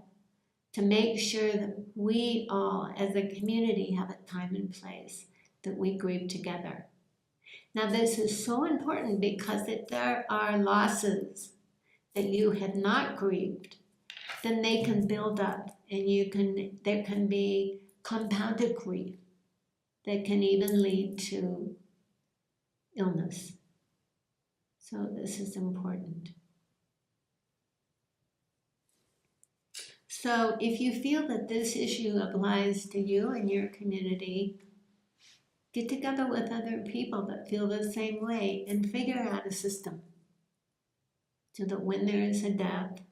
to make sure that we all as a community have a time and place that we grieve together. Now this is so important because if there are losses that you have not grieved, then they can build up and there can be compounded grief that can even lead to illness. So this is important. So if you feel that this issue applies to you and your community, get together with other people that feel the same way and figure out a system so that when there is a death,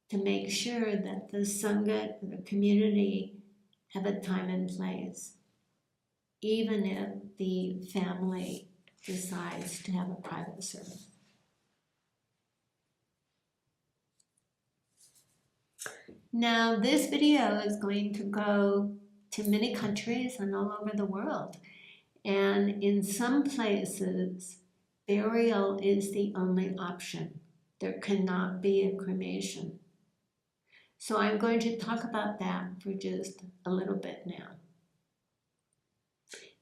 to make sure that the Sangha, the community, have a time and place, even if the family decides to have a private service. Now, this video is going to go to many countries and all over the world. And in some places, burial is the only option. There cannot be a cremation. So I'm going to talk about that for just a little bit now.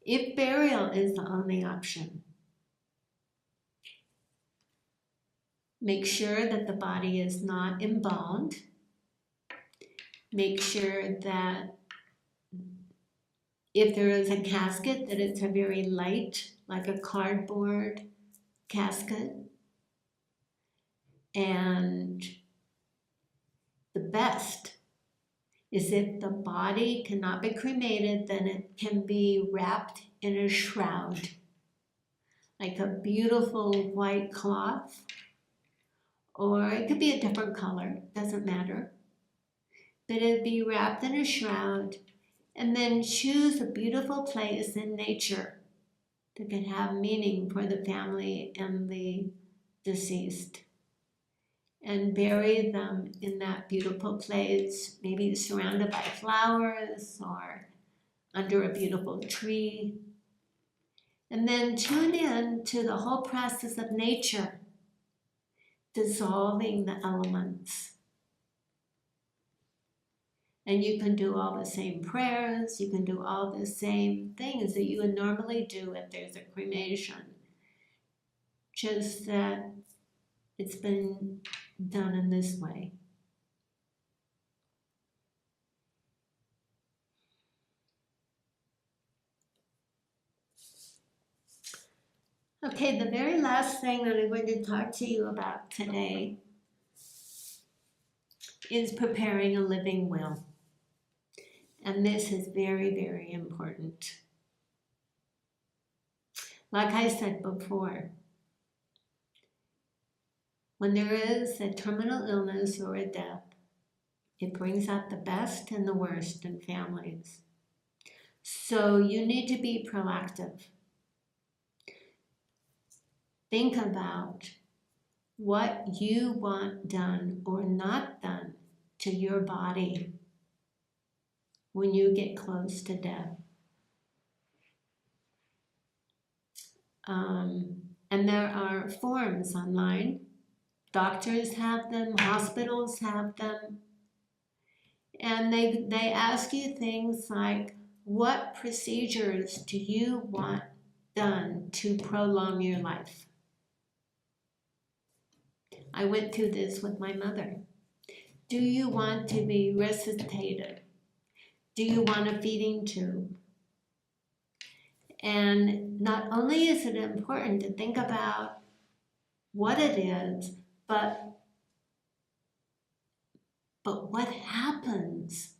If burial is the only option, make sure that the body is not embalmed. Make sure that if there is a casket, that it's a very light, like a cardboard casket. And the best is if the body cannot be cremated, then it can be wrapped in a shroud, like a beautiful white cloth, or it could be a different color, doesn't matter. But it'd be wrapped in a shroud, and then choose a beautiful place in nature that could have meaning for the family and the deceased. And bury them in that beautiful place, maybe surrounded by flowers or under a beautiful tree. And then tune in to the whole process of nature, dissolving the elements. And you can do all the same prayers, you can do all the same things that you would normally do if there's a cremation. Just that it's been done in this way. Okay, the very last thing that I'm going to talk to you about today is preparing a living will. And this is very, very important. Like I said before, when there is a terminal illness or a death, it brings out the best and the worst in families. So you need to be proactive. Think about what you want done or not done to your body when you get close to death. And there are forms online. Doctors have them, hospitals have them. And they ask you things like, what procedures do you want done to prolong your life? I went through this with my mother. Do you want to be resuscitated? Do you want a feeding tube? And not only is it important to think about what it is, but what happens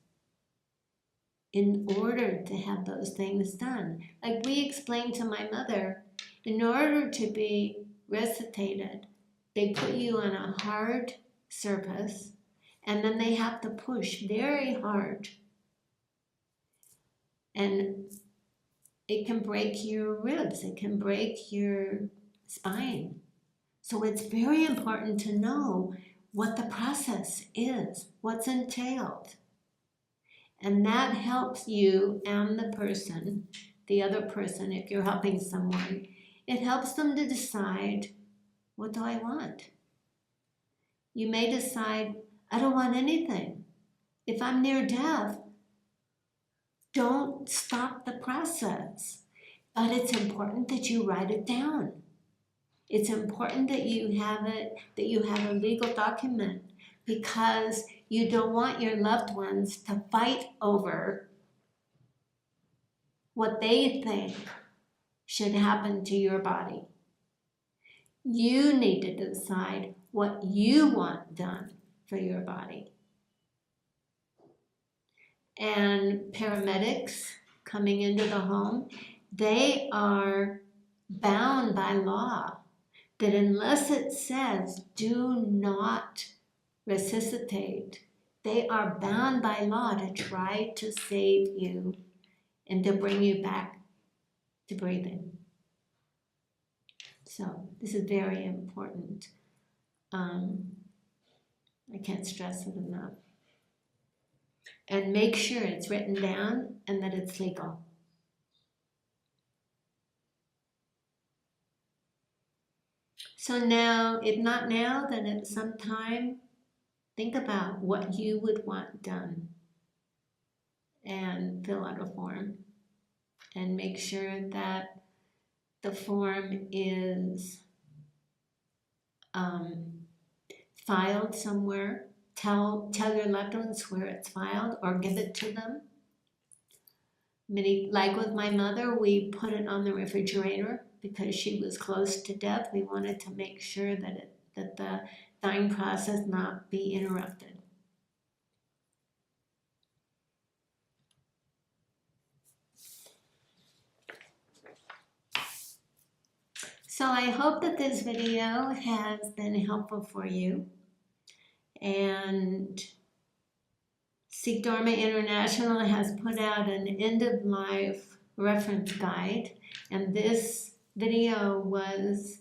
in order to have those things done. Like we explained to my mother, in order to be resuscitated, they put you on a hard surface and then they have to push very hard. And it can break your ribs, it can break your spine. So it's very important to know what the process is, what's entailed. And that helps you and the person, the other person, if you're helping someone, it helps them to decide, what do I want? You may decide, I don't want anything. If I'm near death, don't stop the process. But it's important that you write it down. It's important that you have a legal document, because you don't want your loved ones to fight over what they think should happen to your body. You need to decide what you want done for your body. And paramedics coming into the home, they are bound by law that unless it says do not resuscitate, they are bound by law to try to save you and to bring you back to breathing. So this is very important. I can't stress it enough. And make sure it's written down and that it's legal. So now, if not now, then at some time, think about what you would want done and fill out a form. And make sure that the form is filed somewhere. Tell your loved ones where it's filed or give it to them. Like with my mother, we put it on the refrigerator because she was close to death. We wanted to make sure that the dying process not be interrupted. So I hope that this video has been helpful for you. And Sikh Dharma International has put out an end-of-life reference guide, and this video was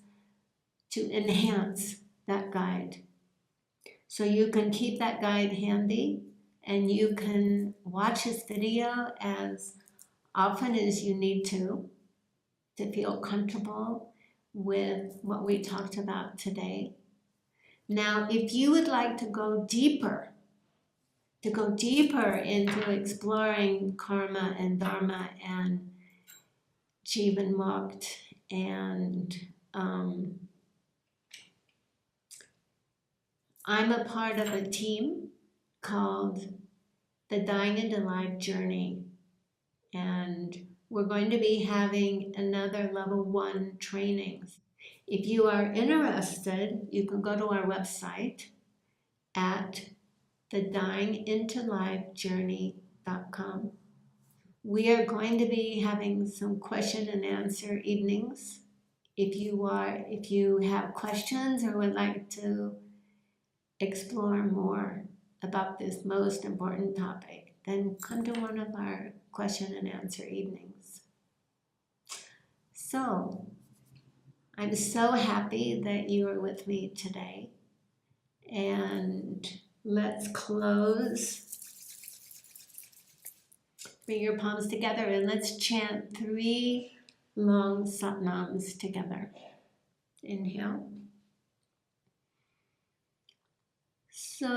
to enhance that guide. So you can keep that guide handy, and you can watch this video as often as you need to feel comfortable with what we talked about today. Now, if you would like to go deeper into exploring karma and dharma and Jivan Mukta, and I'm a part of a team called the Dying into Life Journey, and we're going to be having another level 1 training. If you are interested, you can go to our website at thedyingintolifejourney.com. We are going to be having some question and answer evenings. If you have questions or would like to explore more about this most important topic, then come to one of our question and answer evenings. So, I'm so happy that you are with me today. And let's close. Bring your palms together and let's chant 3 long satnams together. Inhale. Sat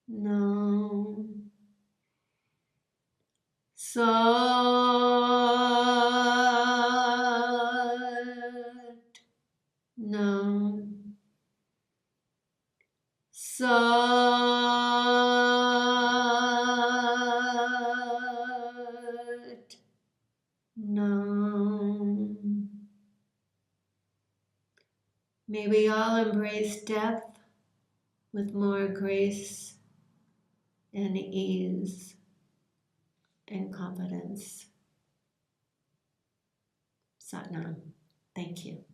Nam. Sat Nam. Sat Nam. May we all embrace death with more grace and ease and confidence. Sat Nam. Thank you.